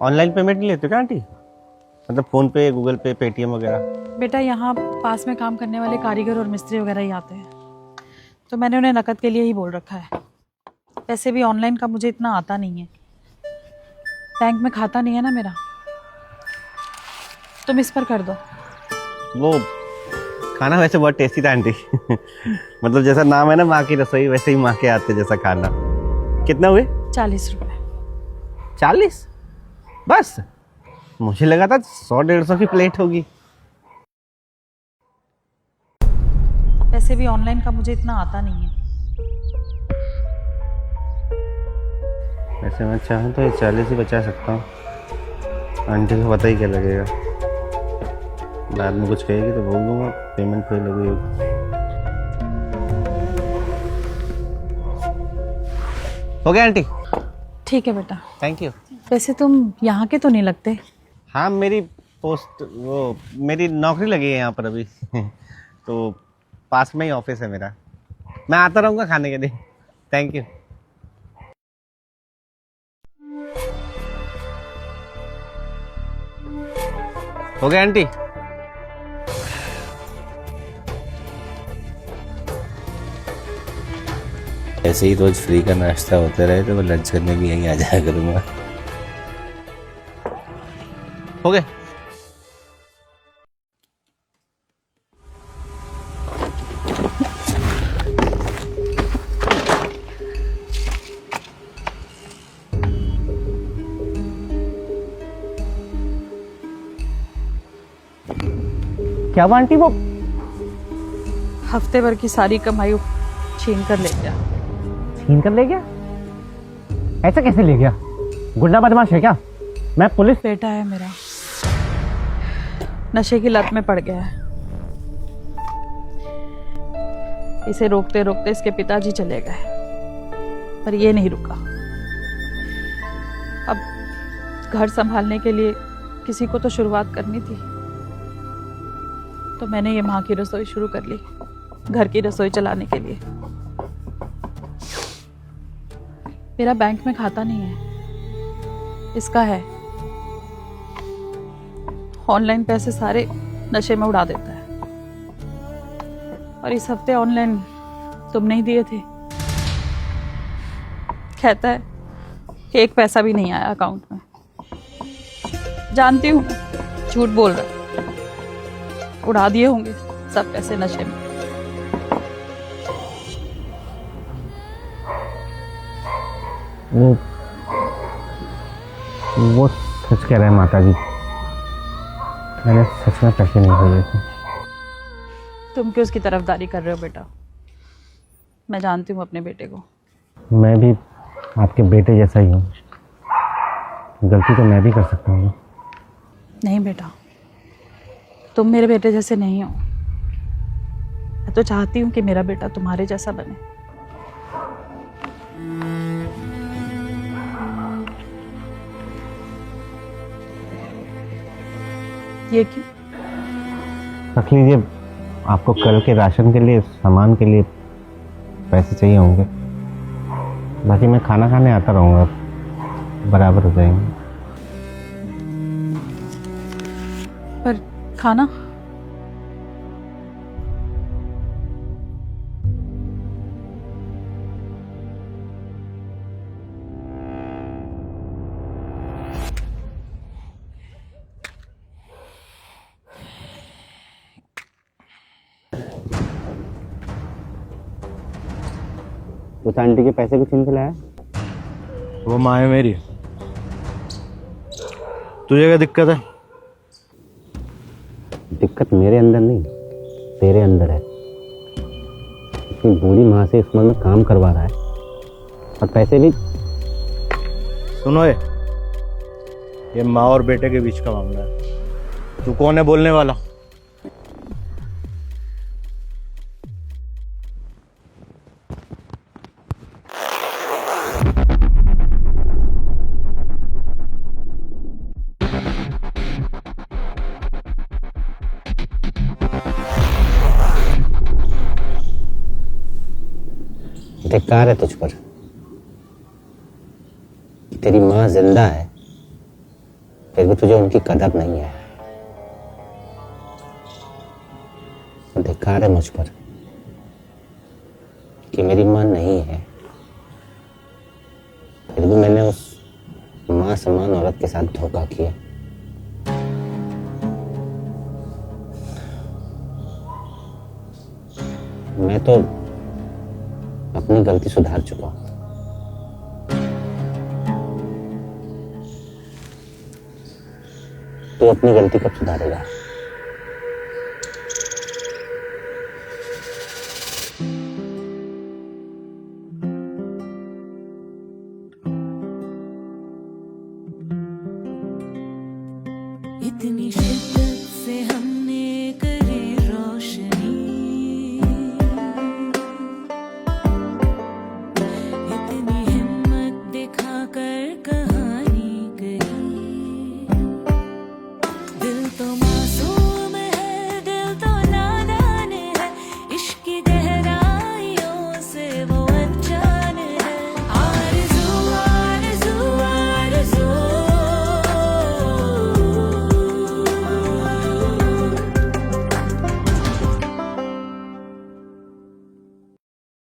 Online payment नहीं लेते क्या आंटी? मतलब फोन पे, गूगल पे, पेटीएम वगैरह? बेटा यहाँ पास में काम करने वाले कारीगर और मिस्त्री वगैरह ही आते हैं, तो मैंने उन्हें नकद के लिए ही बोल रखा है। वैसे भी ऑनलाइन का मुझे इतना आता नहीं है, बैंक में खाता नहीं है ना मेरा। तुम इस पर कर दो। वो खाना वैसे बहुत टेस्टी था आंटी। मतलब जैसा नाम है ना माँ की रसोई, वैसे ही माँ के हाथ से जैसा खाना। कितना हुए? 40 रुपए। 40 बस? मुझे लगा था 100-150 की प्लेट होगी। वैसे भी ऑनलाइन का मुझे इतना आता नहीं है। वैसे मैं चाहूँ तो ये 40 ही बचा सकता हूँ। आंटी को पता ही क्या लगेगा, बाद में कुछ कहेगी तो बोल दूंगा पेमेंट फेल हो गई होगी। हो गया आंटी? ठीक है बेटा। Thank you. वैसे तुम यहाँ के तो नहीं लगते? हाँ, मेरी मेरी नौकरी लगी है यहाँ पर अभी। तो पास में ही ऑफिस है मेरा, मैं आता रहूँगा खाने के लिए। Thank you. हो गया आंटी? ऐसे ही रोज फ्री का नाश्ता होते रहे तो मैं लंच करने भी यहीं आ जाया करूँगा। हो गए? क्या हुआ आंटी? वो हफ्ते भर की सारी कमाई छीन कर ले गया। छीन कर ले गया? ऐसा कैसे ले गया? गुंडा बदमाश है क्या? मैं पुलिस। बेटा है मेरा, नशे की लत में पड़ गया है। इसे रोकते रोकते इसके पिताजी चले गए, पर ये नहीं रुका। अब घर संभालने के लिए किसी को तो शुरुआत करनी थी, तो मैंने ये माँ की रसोई शुरू कर ली, घर की रसोई चलाने के लिए। मेरा बैंक में खाता नहीं है, इसका है। ऑनलाइन पैसे सारे नशे में उड़ा देता है, और इस हफ्ते ऑनलाइन तुम नहीं दिए थे। कहता है कि 1 पैसा भी नहीं आया अकाउंट में। जानती हूँ झूठ बोल रहा है, उड़ा दिए होंगे सब पैसे नशे में। वो सच कह रहे हैं माता जी, मैंने सच में पैसे नहीं भेजे थे। तुम क्यों उसकी तरफदारी कर रहे हो बेटा? मैं जानती हूँ अपने बेटे को। मैं भी आपके बेटे जैसा ही हूँ, गलती तो मैं भी कर सकता हूँ। नहीं बेटा, तुम मेरे बेटे जैसे नहीं हो। मैं तो चाहती हूँ कि मेरा बेटा तुम्हारे जैसा बने। ये क्यों? रख लीजिए, आपको कल के राशन के लिए, सामान के लिए पैसे चाहिए होंगे। बाकी मैं खाना खाने आता रहूँगा, बराबर हो जाएंगे। पर खाना? उस आंटी के पैसे भी छीन के लाया? वो माँ है मेरी, तुझे क्या दिक्कत है? दिक्कत मेरे अंदर नहीं, तेरे अंदर है। इतनी बूढ़ी माँ से इस उम्र में काम करवा रहा है, और पैसे भी। सुनो, ये माँ और बेटे के बीच का मामला है। तू कौन है बोलने वाला? धिक्कार है तुझ पर। तेरी माँ जिंदा है, फिर भी तुझे उनकी कदर नहीं है। धिक्कार है मुझ पर कि मेरी मां नहीं है, फिर भी मैंने उस मां समान औरत के साथ धोखा किया। मैं तो अपनी गलती सुधार चुका हूं। तू अपनी गलती कब सुधारेगा? इतनी शिद्दत से हमने करी रोशनी, इतनी हिम्मत दिखाकर कहानी कही, दिल तो मासूम